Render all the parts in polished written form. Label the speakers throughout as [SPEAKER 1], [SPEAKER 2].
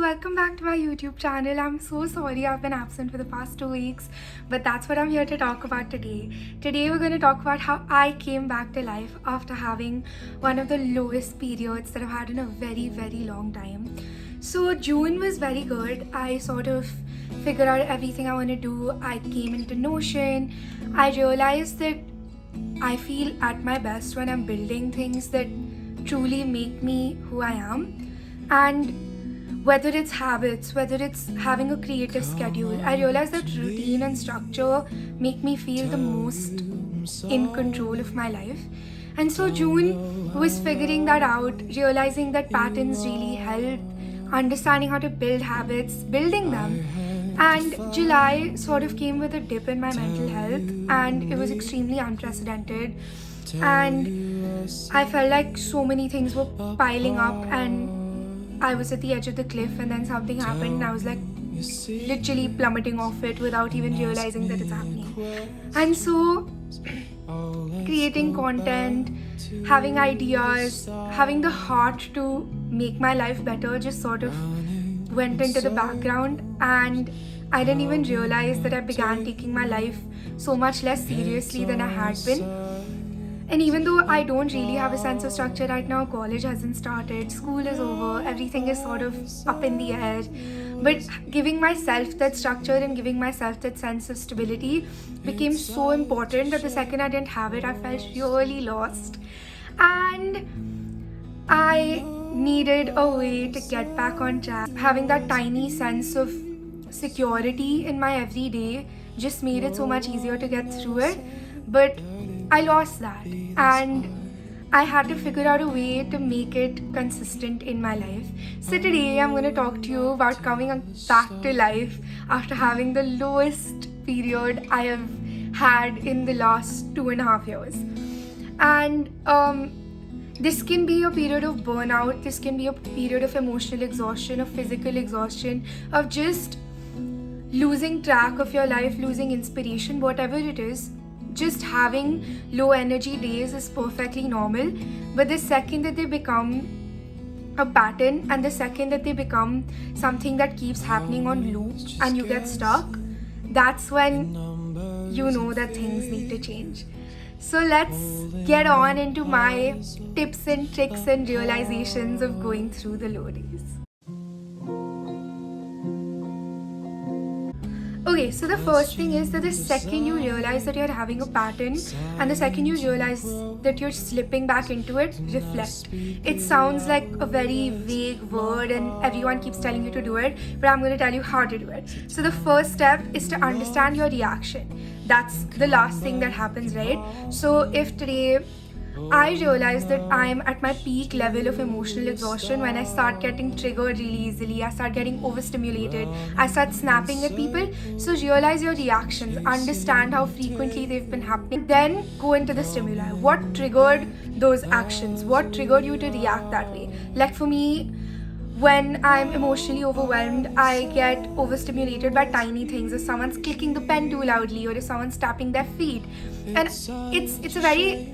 [SPEAKER 1] welcome back to my YouTube channel. I'm so sorry I've been absent for the past 2 weeks, but that's what I'm here to talk about today. Today, we're going to talk about how I came back to life after having one of the lowest periods that I've had in a very, very long time. So, June was very good. I sort of figured out everything I want to do. I came into Notion. I realized that I feel at my best when I'm building things that truly make me who I am. And whether it's habits, whether it's having a creative schedule, I realize that routine and structure make me feel the most in control of my life. And so June was figuring that out, realizing that patterns really help, understanding how to build habits, building them. And July sort of came with a dip in my mental health, and it was extremely unprecedented. And I felt like so many things were piling up, and I was at the edge of the cliff, and then something happened, and I was like literally plummeting off it without even realizing that it's happening. And so, creating content, having ideas, having the heart to make my life better just sort of went into the background, and I didn't even realize that I began taking my life so much less seriously than I had been. And even though I don't really have a sense of structure right now, college hasn't started, school is over, everything is sort of up in the air. But giving myself that structure and giving myself that sense of stability became so important that the second I didn't have it, I felt really lost. And I needed a way to get back on track. Having that tiny sense of security in my everyday just made it so much easier to get through it. But I lost that, and I had to figure out a way to make it consistent in my life. So today I'm going to talk to you about coming back to life after having the lowest period I have had in the last 2.5 years. And this can be a period of burnout, this can be a period of emotional exhaustion, of physical exhaustion, of just losing track of your life, losing inspiration, whatever it is. Just having low energy days is perfectly normal, but the second that they become a pattern and the second that they become something that keeps happening on loop and you get stuck, that's when you know that things need to change. So let's get on into my tips and tricks and realizations of going through the low days. Okay, so the first thing is that the second you realize that you're having a pattern and the second you realize that you're slipping back into it, reflect. It sounds like a very vague word and everyone keeps telling you to do it, but I'm going to tell you how to do it. So the first step is to understand your reaction. That's the last thing that happens, right? So if today I realize that I'm at my peak level of emotional exhaustion when I start getting triggered really easily, I start getting overstimulated, I start snapping at people. So realize your reactions, understand how frequently they've been happening, then go into the stimuli. What triggered those actions? What triggered you to react that way? Like for me, when I'm emotionally overwhelmed, I get overstimulated by tiny things. If someone's clicking the pen too loudly or if someone's tapping their feet. And it's a very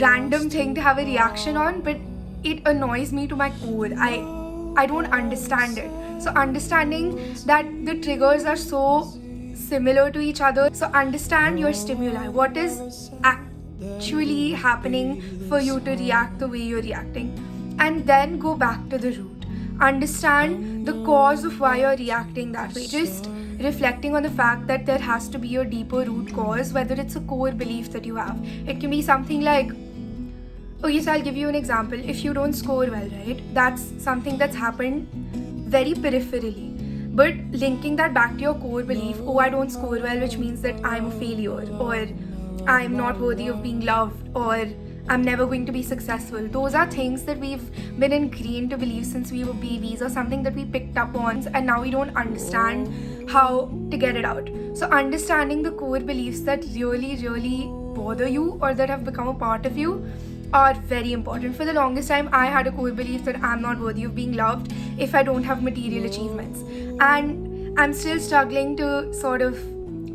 [SPEAKER 1] random thing to have a reaction on, but it annoys me to my core. I don't understand it. So understanding that the triggers are so similar to each other. So understand your stimuli. What is actually happening for you to react the way you're reacting? And then go back to the root. Understand the cause of why you're reacting that way. Just reflecting on the fact that there has to be a deeper root cause, whether it's a core belief that you have. It can be something like, okay, so I'll give you an example. If you don't score well, right, that's something that's happened very peripherally. But linking that back to your core belief, oh, I don't score well, which means that I'm a failure, or I'm not worthy of being loved, or I'm never going to be successful. Those are things that we've been ingrained to believe since we were babies, or something that we picked up on, and now we don't understand how to get it out. So understanding the core beliefs that really, really bother you or that have become a part of you are very important. For the longest time, I had a core belief that I'm not worthy of being loved if I don't have material achievements. And I'm still struggling to sort of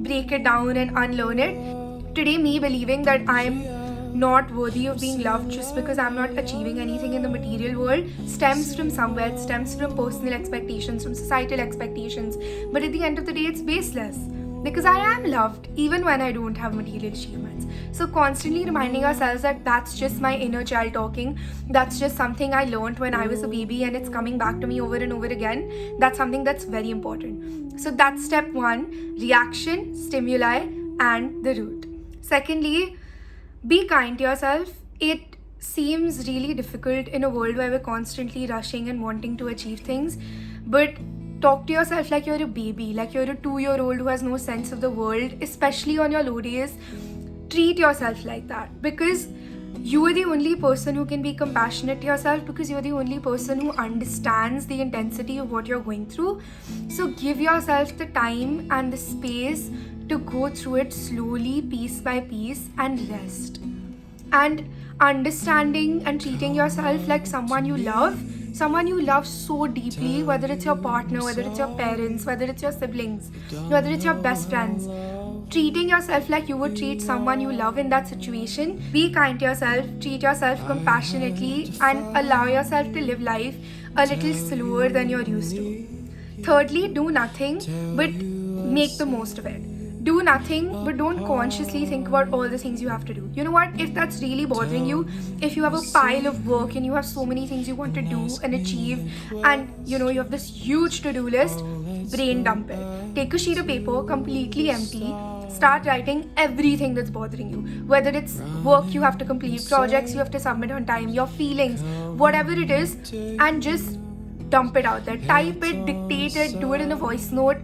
[SPEAKER 1] break it down and unlearn it. Today, me believing that I'm not worthy of being loved just because I'm not achieving anything in the material world stems from somewhere. It stems from personal expectations, from societal expectations. But at the end of the day, it's baseless because I am loved even when I don't have material achievements. So constantly reminding ourselves that that's just my inner child talking, that's just something I learned when I was a baby and it's coming back to me over and over again. That's something that's very important. So that's step one: reaction, stimuli, and the root. Secondly, be kind to yourself. It seems really difficult in a world where we're constantly rushing and wanting to achieve things, but talk to yourself like you're a baby, like you're a 2-year-old who has no sense of the world, especially on your low days. Treat yourself like that because you are the only person who can be compassionate to yourself, because you're the only person who understands the intensity of what you're going through. So give yourself the time and the space to go through it slowly, piece by piece, and rest. And understanding and treating yourself like someone you love so deeply, whether it's your partner, whether it's your parents, whether it's your siblings, whether it's your best friends. Treating yourself like you would treat someone you love in that situation. Be kind to yourself, treat yourself compassionately, and allow yourself to live life a little slower than you're used to. Thirdly, do nothing but make the most of it. Do nothing, but don't consciously think about all the things you have to do. You know what? If that's really bothering you, if you have a pile of work and you have so many things you want to do and achieve, and you have this huge to-do list, brain dump it. Take a sheet of paper, completely empty. Start writing everything that's bothering you. Whether it's work you have to complete, projects you have to submit on time, your feelings, whatever it is, and just dump it out there. Type it, dictate it, do it in a voice note.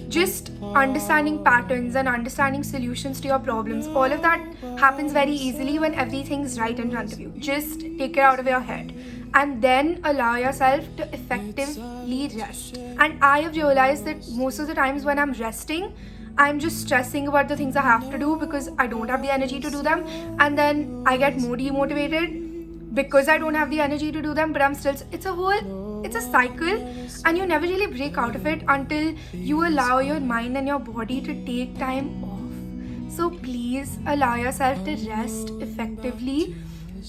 [SPEAKER 1] Just understanding patterns and understanding solutions to your problems, all of that happens very easily when everything's right in front of you. Just take it out of your head and then allow yourself to effectively rest. And I have realized that most of the times when I'm resting, I'm just stressing about the things I have to do because I don't have the energy to do them, and then I get more demotivated because I don't have the energy to do them, but I'm still, it's a cycle, and you never really break out of it until you allow your mind and your body to take time off. So please allow yourself to rest effectively.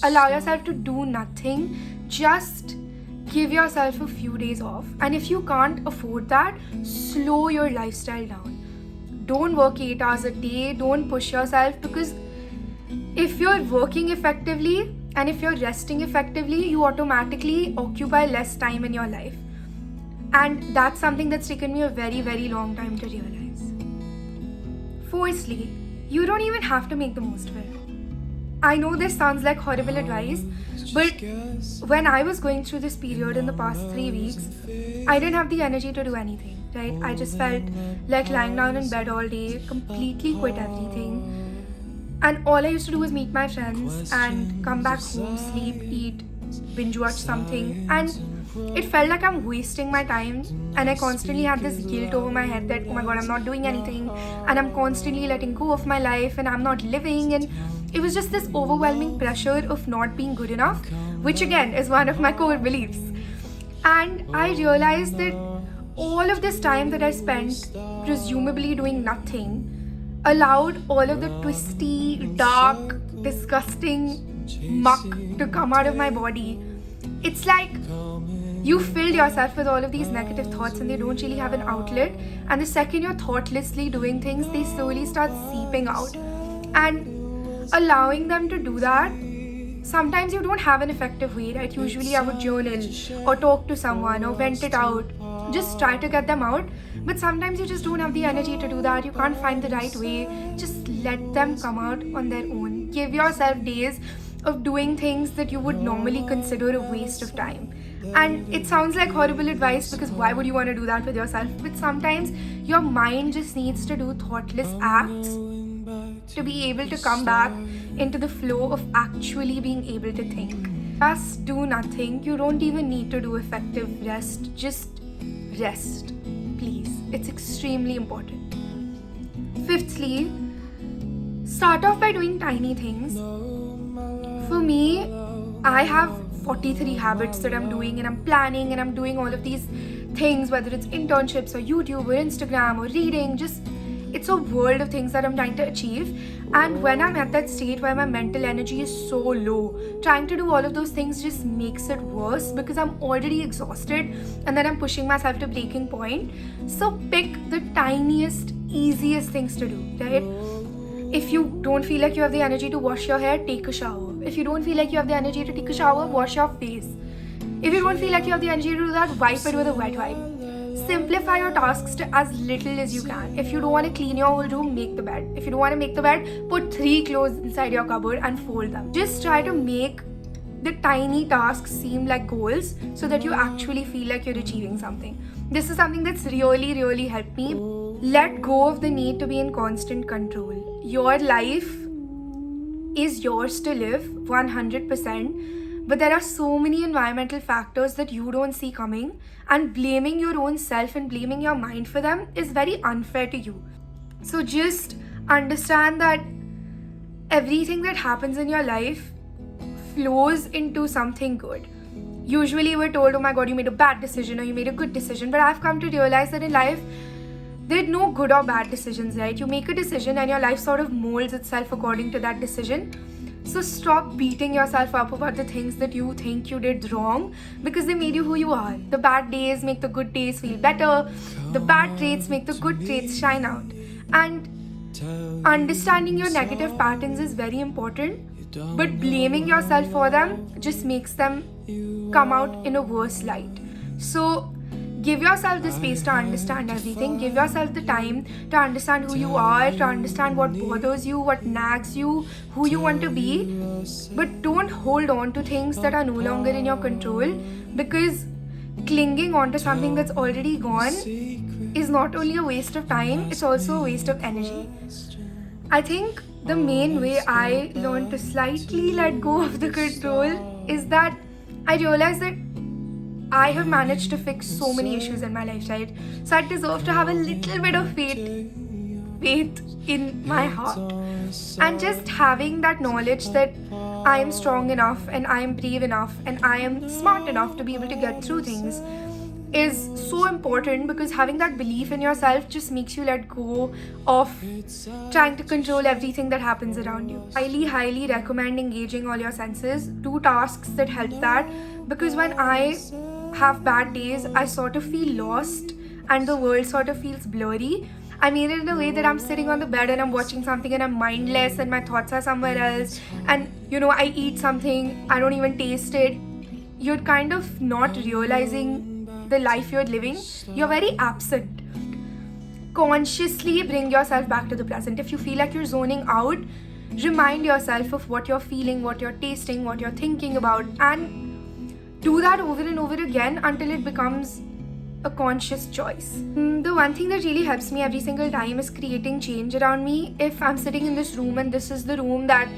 [SPEAKER 1] Allow yourself to do nothing. Just give yourself a few days off. And if you can't afford that, slow your lifestyle down. Don't work 8 hours a day. Don't push yourself, because if you're working effectively and if you're resting effectively, you automatically occupy less time in your life. And that's something that's taken me a very, very long time to realize. Fourthly, you don't even have to make the most of it. I know this sounds like horrible advice, but when I was going through this period in the past 3 weeks, I didn't have the energy to do anything, right? I just felt like lying down in bed all day, completely quit everything. And all I used to do was meet my friends and come back home, sleep, eat, binge watch something. And it felt like I'm wasting my time, and I constantly had this guilt over my head that, oh my god, I'm not doing anything, and I'm constantly letting go of my life, and I'm not living. And it was just this overwhelming pressure of not being good enough, which again is one of my core beliefs. And I realized that all of this time that I spent presumably doing nothing allowed all of the twisty, dark, disgusting muck to come out of my body. It's like you filled yourself with all of these negative thoughts and they don't really have an outlet. And the second you're thoughtlessly doing things, they slowly start seeping out. And allowing them to do that, sometimes you don't have an effective way, right? Usually I would journal or talk to someone or vent it out, just try to get them out. But sometimes you just don't have the energy to do that. You can't find the right way. Just let them come out on their own. Give yourself days of doing things that you would normally consider a waste of time. And it sounds like horrible advice, because why would you want to do that with yourself? But sometimes your mind just needs to do thoughtless acts to be able to come back into the flow of actually being able to think. Just do nothing. You don't even need to do effective rest. Just rest, please. It's extremely important. Fifthly, start off by doing tiny things. For me, I have 43 habits that I'm doing, and I'm planning, and I'm doing all of these things, whether it's internships or YouTube or Instagram or reading, just it's a world of things that I'm trying to achieve. And when I'm at that state where my mental energy is so low, trying to do all of those things just makes it worse because I'm already exhausted and then I'm pushing myself to breaking point. So pick the tiniest, easiest things to do, right? If you don't feel like you have the energy to wash your hair, take a shower. If you don't feel like you have the energy to take a shower, wash your face. If you don't feel like you have the energy to do that, wipe it with a wet wipe. Simplify your tasks to as little as you can. If you don't want to clean your whole room, make the bed. If you don't want to make the bed, put 3 clothes inside your cupboard and fold them. Just try to make the tiny tasks seem like goals so that you actually feel like you're achieving something. This is something that's really, really helped me. Let go of the need to be in constant control. Your life is yours to live 100%. But there are so many environmental factors that you don't see coming, and blaming your own self and blaming your mind for them is very unfair to you. So just understand that everything that happens in your life flows into something good. Usually we're told, oh my god, you made a bad decision or you made a good decision, but I've come to realize that in life, there are no good or bad decisions, right? You make a decision and your life sort of molds itself according to that decision. So stop beating yourself up about the things that you think you did wrong because they made you who you are. The bad days make the good days feel better. The bad traits make the good traits shine out. And understanding your negative patterns is very important, but blaming yourself for them just makes them come out in a worse light. So give yourself the space to understand everything. Give yourself the time to understand who you are, to understand what bothers you, what nags you, who you want to be. But don't hold on to things that are no longer in your control, because clinging on to something that's already gone is not only a waste of time, it's also a waste of energy. I think the main way I learned to slightly let go of the control is that I realized that I have managed to fix so many issues in my life, right? So I deserve to have a little bit of faith in my heart. And just having that knowledge that I am strong enough and I am brave enough and I am smart enough to be able to get through things is so important, because having that belief in yourself just makes you let go of trying to control everything that happens around you. Highly, highly recommend engaging all your senses. Do tasks that help that, because when I have bad days, I sort of feel lost and the world sort of feels blurry. I mean it in a way that I'm sitting on the bed and I'm watching something and I'm mindless and my thoughts are somewhere else, and I eat something, I don't even taste it. You're kind of not realizing the life you're living. You're very absent. Consciously bring yourself back to the present. If you feel like you're zoning out, remind yourself of what you're feeling, what you're tasting, what you're thinking about, and do that over and over again until it becomes a conscious choice. The one thing that really helps me every single time is creating change around me. If I'm sitting in this room and this is the room that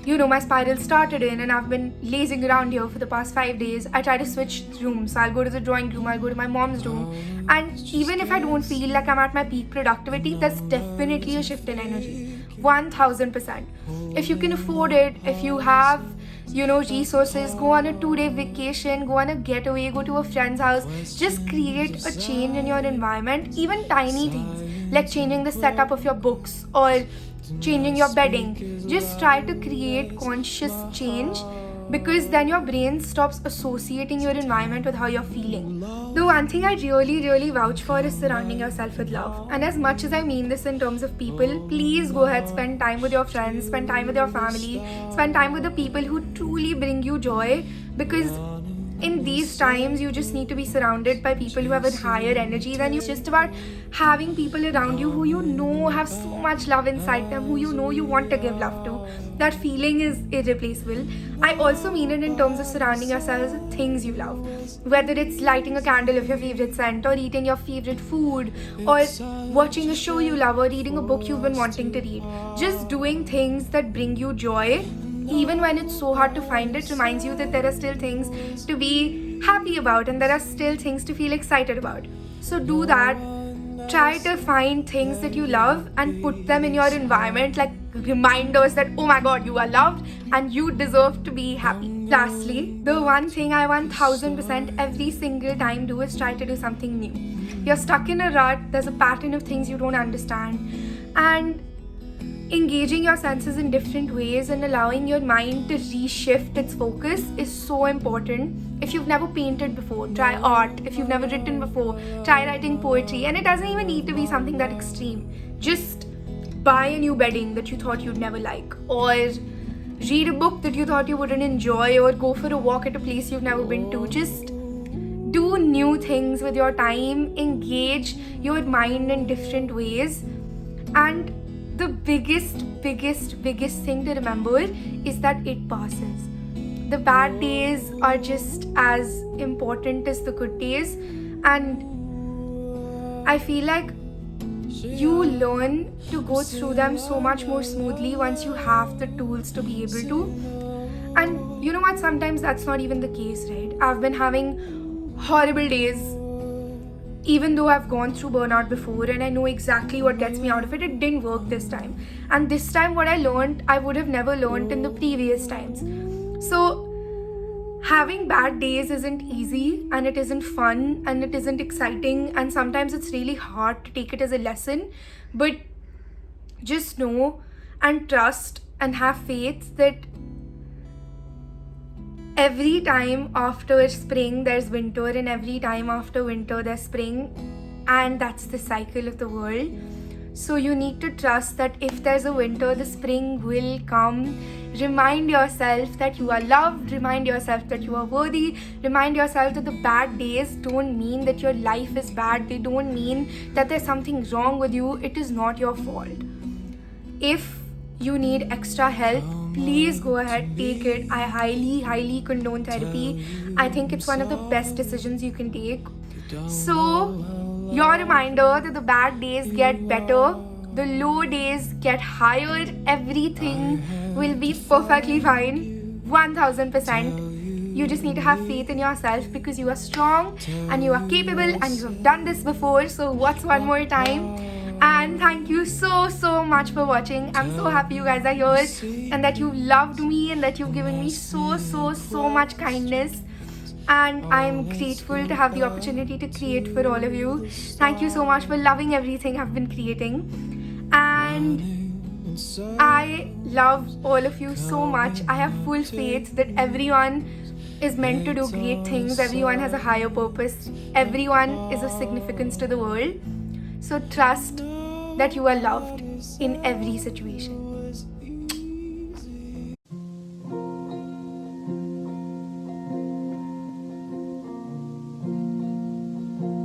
[SPEAKER 1] my spiral started in and I've been lazing around here for the past 5 days, I try to switch rooms. So I'll go to the drawing room, I'll go to my mom's room, and even if I don't feel like I'm at my peak productivity, that's definitely a shift in energy. 1000%. If you can afford it, if you have resources, go on a 2-day vacation, go on a getaway, go to a friend's house. Just create a change in your environment. Even tiny things like changing the setup of your books or changing your bedding. Just try to create conscious change, because then your brain stops associating your environment with how you're feeling. The one thing I really, really vouch for is surrounding yourself with love. And as much as I mean this in terms of people, please go ahead, spend time with your friends, spend time with your family, spend time with the people who truly bring you joy, because in these times you just need to be surrounded by people who have a higher energy than you. It's just about having people around you who have so much love inside them, who you want to give love to. That feeling is irreplaceable. I also mean it in terms of surrounding yourselves with things you love, whether it's lighting a candle of your favorite scent, or eating your favorite food, or watching a show you love, or reading a book you've been wanting to read. Just doing things that bring you joy, even when it's so hard to find it, reminds you that there are still things to be happy about and there are still things to feel excited about. So do that. Try to find things that you love and put them in your environment like reminders that, oh my god, you are loved and you deserve to be happy. Lastly, the one thing I 1000% every single time do is try to do something new. You're stuck in a rut, there's a pattern of things you don't understand, and engaging your senses in different ways and allowing your mind to reshift its focus is so important. If you've never painted before, try art. If you've never written before, try writing poetry. And it doesn't even need to be something that extreme. Just buy a new bedding that you thought you'd never like, or read a book that you thought you wouldn't enjoy, or go for a walk at a place you've never been to. Just do new things with your time, engage your mind in different ways. And the biggest thing to remember is that it passes. The bad days are just as important as the good days, and I feel like you learn to go through them so much more smoothly once you have the tools to be able to. And you know what, sometimes that's not even the case, right? I've been having horrible days even though I've gone through burnout before, and I know exactly what gets me out of it. It didn't work this time, and this time what I learned I would have never learned in the previous times. So having bad days isn't easy, and it isn't fun, and it isn't exciting, and sometimes it's really hard to take it as a lesson. But just know and trust and have faith that every time after spring there's winter, and every time after winter there's spring, and that's the cycle of the world. So you need to trust that if there's a winter, the spring will come. Remind yourself that you are loved, remind yourself that you are worthy, remind yourself that the bad days don't mean that your life is bad, they don't mean that there's something wrong with you. It is not your fault. If you need extra help, please go ahead, take it. I highly condone therapy. I think it's one of the best decisions you can take. So, your reminder that the bad days get better, the low days get higher, everything will be perfectly fine, 1000%. You just need to have faith in yourself, because you are strong and you are capable and you have done this before. So what's one more time? And thank you so much for watching. I'm so happy you guys are here, and that you loved me, and that you've given me so much kindness. And I'm grateful to have the opportunity to create for all of you. Thank you so much for loving everything I've been creating. And I love all of you so much. I have full faith that everyone is meant to do great things. Everyone has a higher purpose. Everyone is of significance to the world. So trust that you are loved in every situation.